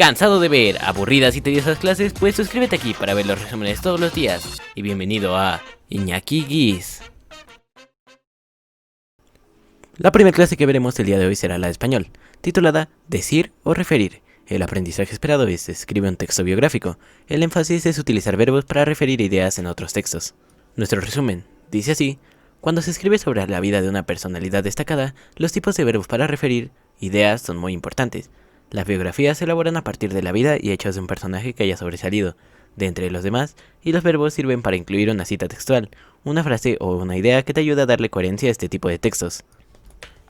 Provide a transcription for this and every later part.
¿Cansado de ver aburridas y tediosas clases? Pues suscríbete aquí para ver los resúmenes todos los días. Y bienvenido a Iñaki Guis. La primera clase que veremos el día de hoy será la de español, titulada Decir o referir. El aprendizaje esperado es escribe un texto biográfico. El énfasis es utilizar verbos para referir ideas en otros textos. Nuestro resumen dice así: cuando se escribe sobre la vida de una personalidad destacada, los tipos de verbos para referir ideas son muy importantes. Las biografías se elaboran a partir de la vida y hechos de un personaje que haya sobresalido de entre los demás, y los verbos sirven para incluir una cita textual, una frase o una idea que te ayuda a darle coherencia a este tipo de textos.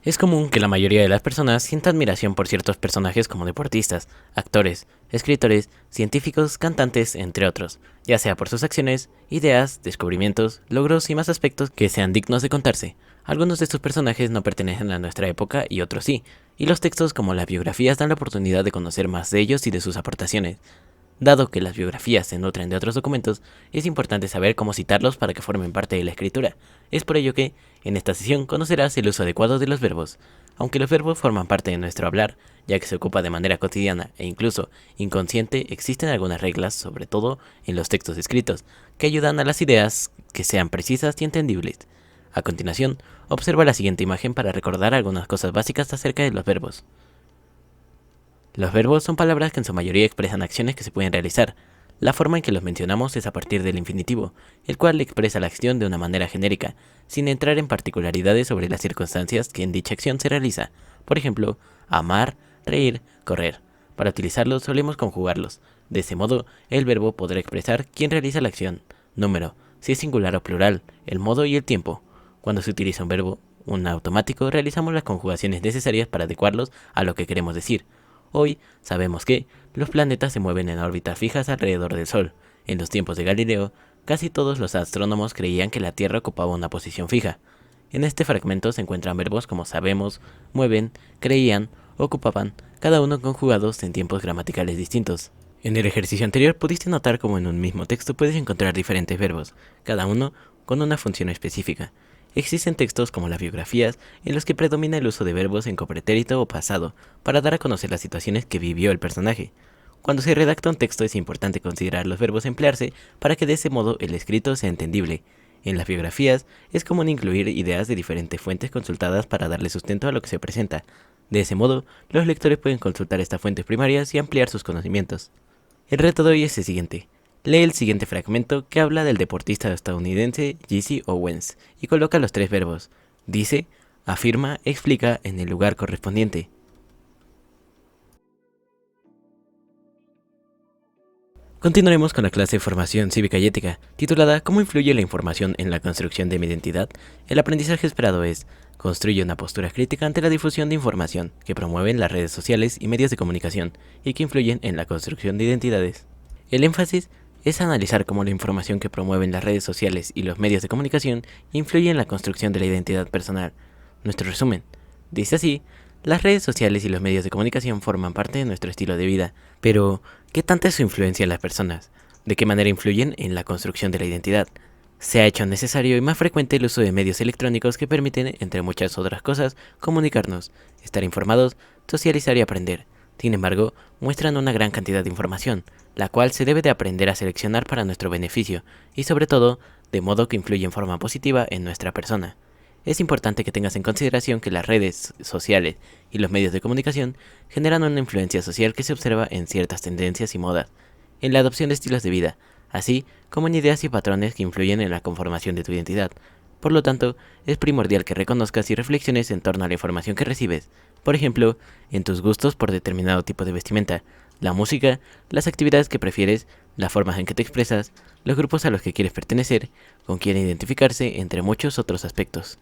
Es común que la mayoría de las personas sienta admiración por ciertos personajes como deportistas, actores, escritores, científicos, cantantes, entre otros, ya sea por sus acciones, ideas, descubrimientos, logros y más aspectos que sean dignos de contarse. Algunos de estos personajes no pertenecen a nuestra época y otros sí, y los textos como las biografías dan la oportunidad de conocer más de ellos y de sus aportaciones. Dado que las biografías se nutren de otros documentos, es importante saber cómo citarlos para que formen parte de la escritura. Es por ello que, en esta sesión, conocerás el uso adecuado de los verbos. Aunque los verbos forman parte de nuestro hablar, ya que se ocupa de manera cotidiana e incluso inconsciente, existen algunas reglas, sobre todo en los textos escritos, que ayudan a las ideas que sean precisas y entendibles. A continuación, observa la siguiente imagen para recordar algunas cosas básicas acerca de los verbos. Los verbos son palabras que en su mayoría expresan acciones que se pueden realizar. La forma en que los mencionamos es a partir del infinitivo, el cual expresa la acción de una manera genérica, sin entrar en particularidades sobre las circunstancias que en dicha acción se realiza. Por ejemplo, amar, reír, correr. Para utilizarlos solemos conjugarlos. De ese modo, el verbo podrá expresar quién realiza la acción, número, si es singular o plural, el modo y el tiempo. Cuando se utiliza un verbo, un automático, realizamos las conjugaciones necesarias para adecuarlos a lo que queremos decir. Hoy sabemos que los planetas se mueven en órbitas fijas alrededor del Sol. En los tiempos de Galileo, casi todos los astrónomos creían que la Tierra ocupaba una posición fija. En este fragmento se encuentran verbos como sabemos, mueven, creían, ocupaban, cada uno conjugados en tiempos gramaticales distintos. En el ejercicio anterior pudiste notar cómo en un mismo texto puedes encontrar diferentes verbos, cada uno con una función específica. Existen textos como las biografías en los que predomina el uso de verbos en copretérito o pasado para dar a conocer las situaciones que vivió el personaje. Cuando se redacta un texto es importante considerar los verbos a emplearse para que de ese modo el escrito sea entendible. En las biografías es común incluir ideas de diferentes fuentes consultadas para darle sustento a lo que se presenta. De ese modo, los lectores pueden consultar estas fuentes primarias y ampliar sus conocimientos. El reto de hoy es el siguiente. Lee el siguiente fragmento que habla del deportista estadounidense Jesse Owens y coloca los tres verbos. Dice, afirma, explica en el lugar correspondiente. Continuaremos con la clase de formación cívica y ética, titulada ¿Cómo influye la información en la construcción de mi identidad? El aprendizaje esperado es: construye una postura crítica ante la difusión de información que promueven las redes sociales y medios de comunicación y que influyen en la construcción de identidades. El énfasis es analizar cómo la información que promueven las redes sociales y los medios de comunicación influye en la construcción de la identidad personal. Nuestro resumen dice así: las redes sociales y los medios de comunicación forman parte de nuestro estilo de vida, pero ¿qué tanta es su influencia en las personas? ¿De qué manera influyen en la construcción de la identidad? Se ha hecho necesario y más frecuente el uso de medios electrónicos que permiten, entre muchas otras cosas, comunicarnos, estar informados, socializar y aprender. Sin embargo, muestran una gran cantidad de información, la cual se debe de aprender a seleccionar para nuestro beneficio y sobre todo, de modo que influye en forma positiva en nuestra persona. Es importante que tengas en consideración que las redes sociales y los medios de comunicación generan una influencia social que se observa en ciertas tendencias y modas, en la adopción de estilos de vida, así como en ideas y patrones que influyen en la conformación de tu identidad. Por lo tanto, es primordial que reconozcas y reflexiones en torno a la información que recibes, por ejemplo, en tus gustos por determinado tipo de vestimenta, la música, las actividades que prefieres, las formas en que te expresas, los grupos a los que quieres pertenecer, con quién identificarse, entre muchos otros aspectos.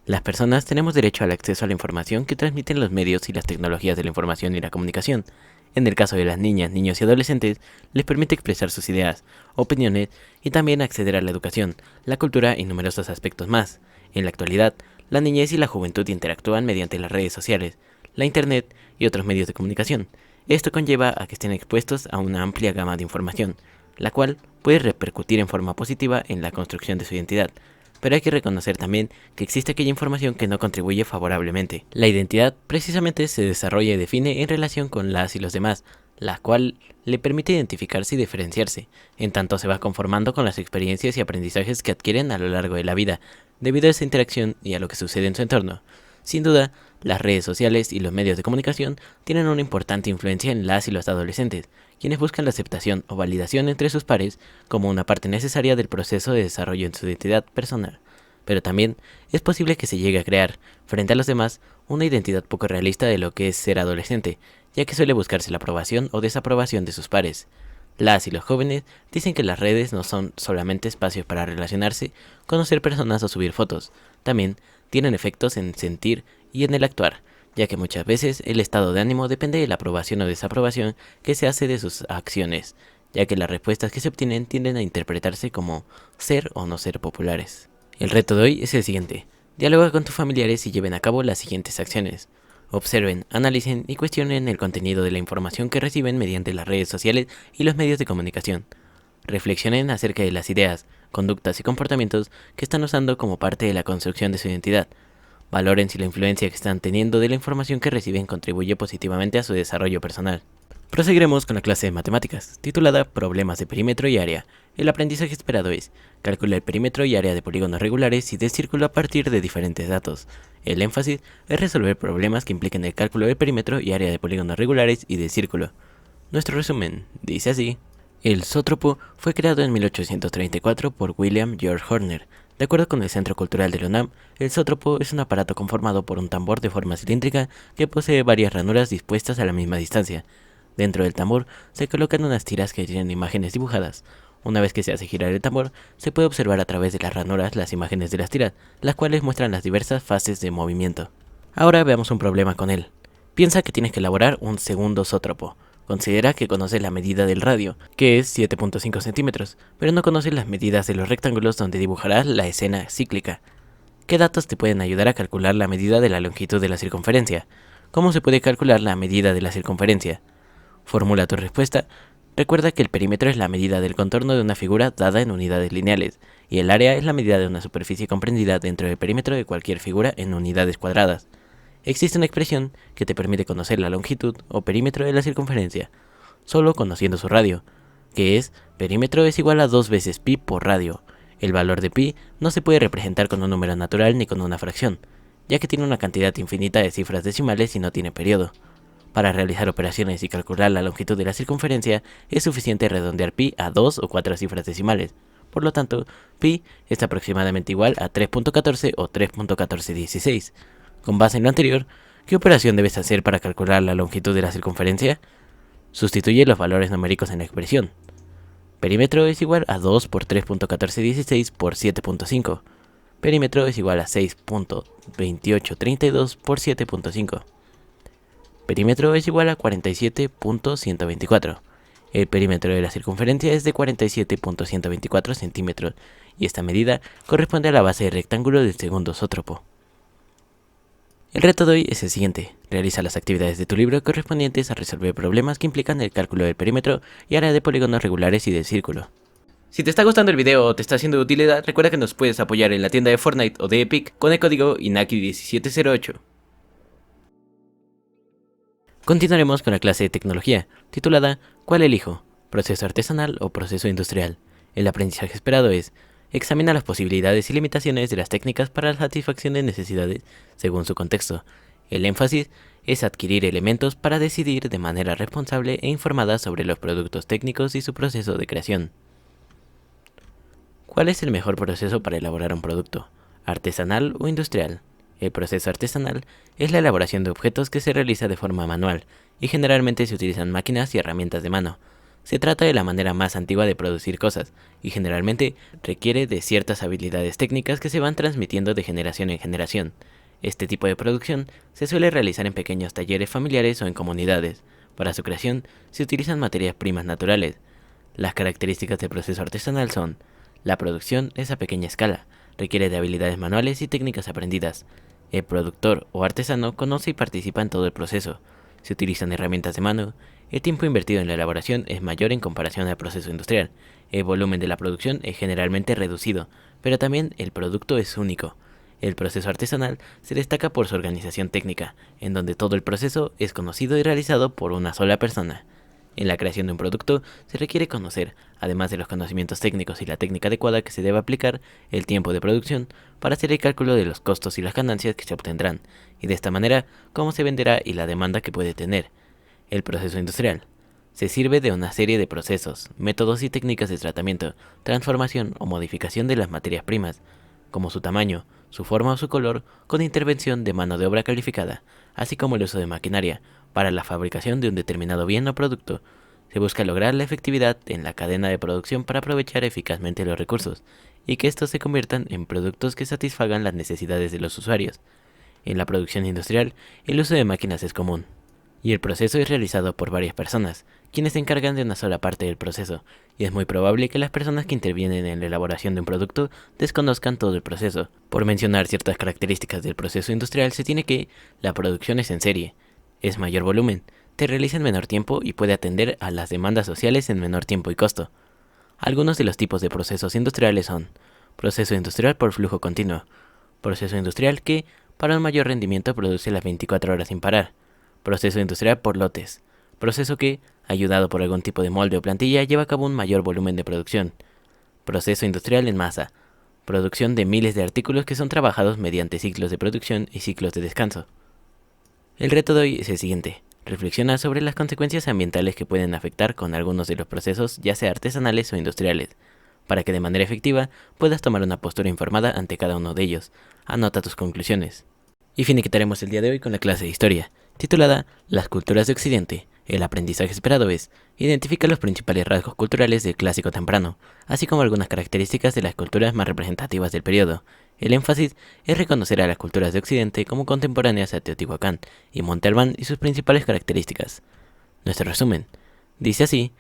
Las personas tenemos derecho al acceso a la información que transmiten los medios y las tecnologías de la información y la comunicación. En el caso de las niñas, niños y adolescentes, les permite expresar sus ideas, opiniones y también acceder a la educación, la cultura y numerosos aspectos más. En la actualidad, la niñez y la juventud interactúan mediante las redes sociales, la internet y otros medios de comunicación. Esto conlleva a que estén expuestos a una amplia gama de información, la cual puede repercutir en forma positiva en la construcción de su identidad. Pero hay que reconocer también que existe aquella información que no contribuye favorablemente. La identidad precisamente se desarrolla y define en relación con las y los demás, la cual le permite identificarse y diferenciarse, en tanto se va conformando con las experiencias y aprendizajes que adquieren a lo largo de la vida, debido a esa interacción y a lo que sucede en su entorno. Sin duda, las redes sociales y los medios de comunicación tienen una importante influencia en las y los adolescentes, quienes buscan la aceptación o validación entre sus pares como una parte necesaria del proceso de desarrollo en su identidad personal. Pero también es posible que se llegue a crear, frente a los demás, una identidad poco realista de lo que es ser adolescente, ya que suele buscarse la aprobación o desaprobación de sus pares. Las y los jóvenes dicen que las redes no son solamente espacios para relacionarse, conocer personas o subir fotos, también tienen efectos en sentir y en el actuar, ya que muchas veces el estado de ánimo depende de la aprobación o desaprobación que se hace de sus acciones, ya que las respuestas que se obtienen tienden a interpretarse como ser o no ser populares. El reto de hoy es el siguiente: dialoga con tus familiares y lleven a cabo las siguientes acciones. Observen, analicen y cuestionen el contenido de la información que reciben mediante las redes sociales y los medios de comunicación. Reflexionen acerca de las ideas, conductas y comportamientos que están usando como parte de la construcción de su identidad. Valoren si la influencia que están teniendo de la información que reciben contribuye positivamente a su desarrollo personal. Proseguiremos con la clase de matemáticas, titulada Problemas de perímetro y área. El aprendizaje esperado es: calcula el perímetro y área de polígonos regulares y de círculo a partir de diferentes datos. El énfasis es resolver problemas que impliquen el cálculo del perímetro y área de polígonos regulares y de círculo. Nuestro resumen dice así: el zoótropo fue creado en 1834 por William George Horner. De acuerdo con el Centro Cultural de la UNAM, el zoótropo es un aparato conformado por un tambor de forma cilíndrica que posee varias ranuras dispuestas a la misma distancia. Dentro del tambor se colocan unas tiras que tienen imágenes dibujadas. Una vez que se hace girar el tambor, se puede observar a través de las ranuras las imágenes de las tiras, las cuales muestran las diversas fases de movimiento. Ahora veamos un problema con él. Piensa que tienes que elaborar un segundo zoótropo. Considera que conoces la medida del radio, que es 7.5 centímetros, pero no conoces las medidas de los rectángulos donde dibujarás la escena cíclica. ¿Qué datos te pueden ayudar a calcular la medida de la longitud de la circunferencia? ¿Cómo se puede calcular la medida de la circunferencia? Formula tu respuesta. Recuerda que el perímetro es la medida del contorno de una figura dada en unidades lineales, y el área es la medida de una superficie comprendida dentro del perímetro de cualquier figura en unidades cuadradas. Existe una expresión que te permite conocer la longitud o perímetro de la circunferencia, solo conociendo su radio, que es: perímetro es igual a 2 veces pi por radio. El valor de pi no se puede representar con un número natural ni con una fracción, ya que tiene una cantidad infinita de cifras decimales y no tiene periodo. Para realizar operaciones y calcular la longitud de la circunferencia, es suficiente redondear pi a 2 o 4 cifras decimales. Por lo tanto, pi es aproximadamente igual a 3.14 o 3.1416. Con base en lo anterior, ¿qué operación debes hacer para calcular la longitud de la circunferencia? Sustituye los valores numéricos en la expresión. Perímetro es igual a 2 por 3.1416 por 7.5. Perímetro es igual a 6.2832 por 7.5. Perímetro es igual a 47.124. El perímetro de la circunferencia es de 47.124 centímetros y esta medida corresponde a la base del rectángulo del segundo zoótropo. El reto de hoy es el siguiente: realiza las actividades de tu libro correspondientes a resolver problemas que implican el cálculo del perímetro y área de polígonos regulares y del círculo. Si te está gustando el video o te está siendo de utilidad, recuerda que nos puedes apoyar en la tienda de Fortnite o de Epic con el código INAKI1708. Continuaremos con la clase de tecnología, titulada ¿Cuál elijo? ¿Proceso artesanal o proceso industrial? El aprendizaje esperado es: examina las posibilidades y limitaciones de las técnicas para la satisfacción de necesidades según su contexto. El énfasis es adquirir elementos para decidir de manera responsable e informada sobre los productos técnicos y su proceso de creación. ¿Cuál es el mejor proceso para elaborar un producto? ¿Artesanal o industrial? El proceso artesanal es la elaboración de objetos que se realiza de forma manual y generalmente se utilizan máquinas y herramientas de mano. Se trata de la manera más antigua de producir cosas y generalmente requiere de ciertas habilidades técnicas que se van transmitiendo de generación en generación. Este tipo de producción se suele realizar en pequeños talleres familiares o en comunidades. Para su creación se utilizan materias primas naturales. Las características del proceso artesanal son: la producción es a pequeña escala, requiere de habilidades manuales y técnicas aprendidas. El productor o artesano conoce y participa en todo el proceso. Se utilizan herramientas de mano. El tiempo invertido en la elaboración es mayor en comparación al proceso industrial. El volumen de la producción es generalmente reducido, pero también el producto es único. El proceso artesanal se destaca por su organización técnica, en donde todo el proceso es conocido y realizado por una sola persona. En la creación de un producto se requiere conocer, además de los conocimientos técnicos y la técnica adecuada que se debe aplicar, el tiempo de producción para hacer el cálculo de los costos y las ganancias que se obtendrán, y de esta manera cómo se venderá y la demanda que puede tener. El proceso industrial. Se sirve de una serie de procesos, métodos y técnicas de tratamiento, transformación o modificación de las materias primas, como su tamaño, su forma o su color, con intervención de mano de obra calificada, así como el uso de maquinaria, para la fabricación de un determinado bien o producto. Se busca lograr la efectividad en la cadena de producción para aprovechar eficazmente los recursos, y que estos se conviertan en productos que satisfagan las necesidades de los usuarios. En la producción industrial, el uso de máquinas es común, y el proceso es realizado por varias personas, quienes se encargan de una sola parte del proceso, y es muy probable que las personas que intervienen en la elaboración de un producto desconozcan todo el proceso. Por mencionar ciertas características del proceso industrial se tiene que la producción es en serie, es mayor volumen, se realiza en menor tiempo y puede atender a las demandas sociales en menor tiempo y costo. Algunos de los tipos de procesos industriales son: proceso industrial por flujo continuo, proceso industrial que, para un mayor rendimiento, produce las 24 horas sin parar, proceso industrial por lotes, proceso que, ayudado por algún tipo de molde o plantilla, lleva a cabo un mayor volumen de producción, proceso industrial en masa, producción de miles de artículos que son trabajados mediante ciclos de producción y ciclos de descanso. El reto de hoy es el siguiente: reflexiona sobre las consecuencias ambientales que pueden afectar con algunos de los procesos, ya sea artesanales o industriales, para que de manera efectiva puedas tomar una postura informada ante cada uno de ellos. Anota tus conclusiones. Y finiquitaremos el día de hoy con la clase de historia, titulada Las culturas de Occidente. El aprendizaje esperado es: identifica los principales rasgos culturales del clásico temprano, así como algunas características de las culturas más representativas del periodo. El énfasis es reconocer a las culturas de Occidente como contemporáneas a Teotihuacán y Monte Albán y sus principales características. Nuestro resumen dice así: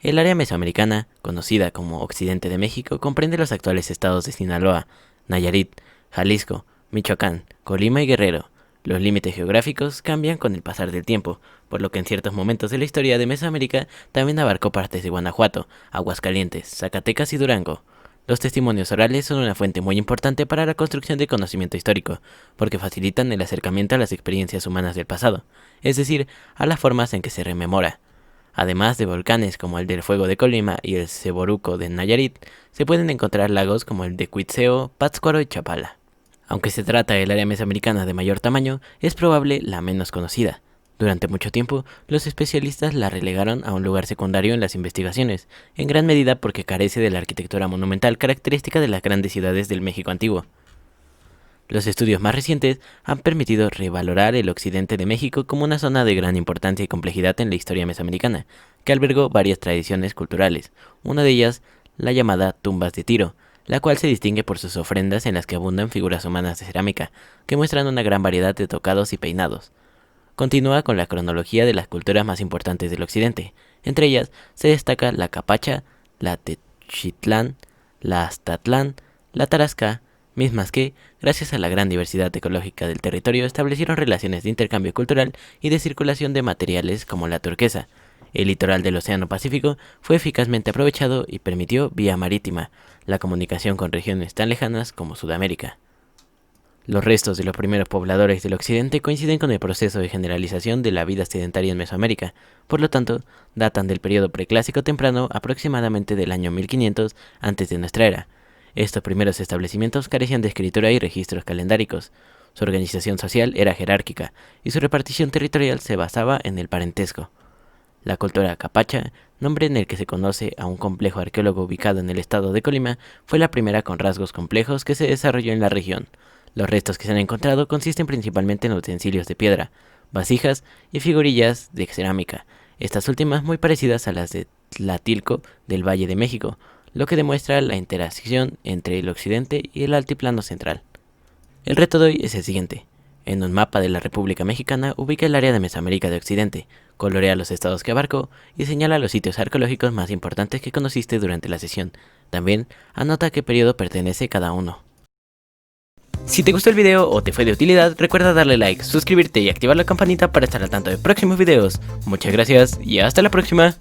el área mesoamericana, conocida como Occidente de México, comprende los actuales estados de Sinaloa, Nayarit, Jalisco, Michoacán, Colima y Guerrero. Los límites geográficos cambian con el pasar del tiempo, por lo que en ciertos momentos de la historia de Mesoamérica también abarcó partes de Guanajuato, Aguascalientes, Zacatecas y Durango. Los testimonios orales son una fuente muy importante para la construcción de conocimiento histórico, porque facilitan el acercamiento a las experiencias humanas del pasado, es decir, a las formas en que se rememora. Además de volcanes como el del Fuego de Colima y el Ceboruco de Nayarit, se pueden encontrar lagos como el de Cuitzeo, Pátzcuaro y Chapala. Aunque se trata del área mesoamericana de mayor tamaño, es probable la menos conocida. Durante mucho tiempo, los especialistas la relegaron a un lugar secundario en las investigaciones, en gran medida porque carece de la arquitectura monumental característica de las grandes ciudades del México antiguo. Los estudios más recientes han permitido revalorar el occidente de México como una zona de gran importancia y complejidad en la historia mesoamericana, que albergó varias tradiciones culturales, una de ellas la llamada Tumbas de Tiro, la cual se distingue por sus ofrendas en las que abundan figuras humanas de cerámica, que muestran una gran variedad de tocados y peinados. Continúa con la cronología de las culturas más importantes del occidente. Entre ellas se destaca la Capacha, la Techitlán, la Aztatlán, la Tarasca, mismas que, gracias a la gran diversidad ecológica del territorio, establecieron relaciones de intercambio cultural y de circulación de materiales como la turquesa. El litoral del Océano Pacífico fue eficazmente aprovechado y permitió, vía marítima, la comunicación con regiones tan lejanas como Sudamérica. Los restos de los primeros pobladores del occidente coinciden con el proceso de generalización de la vida sedentaria en Mesoamérica, por lo tanto, datan del periodo preclásico temprano, aproximadamente del año 1500 antes de nuestra era. Estos primeros establecimientos carecían de escritura y registros calendáricos. Su organización social era jerárquica y su repartición territorial se basaba en el parentesco. La cultura capacha, nombre en el que se conoce a un complejo arqueólogo ubicado en el estado de Colima, fue la primera con rasgos complejos que se desarrolló en la región. Los restos que se han encontrado consisten principalmente en utensilios de piedra, vasijas y figurillas de cerámica, estas últimas muy parecidas a las de Tlatilco del Valle de México, lo que demuestra la interacción entre el occidente y el altiplano central. El reto de hoy es el siguiente: en un mapa de la República Mexicana ubica el área de Mesoamérica de Occidente, colorea los estados que abarcó y señala los sitios arqueológicos más importantes que conociste durante la sesión. También anota a qué periodo pertenece cada uno. Si te gustó el video o te fue de utilidad, recuerda darle like, suscribirte y activar la campanita para estar al tanto de próximos videos. Muchas gracias y hasta la próxima.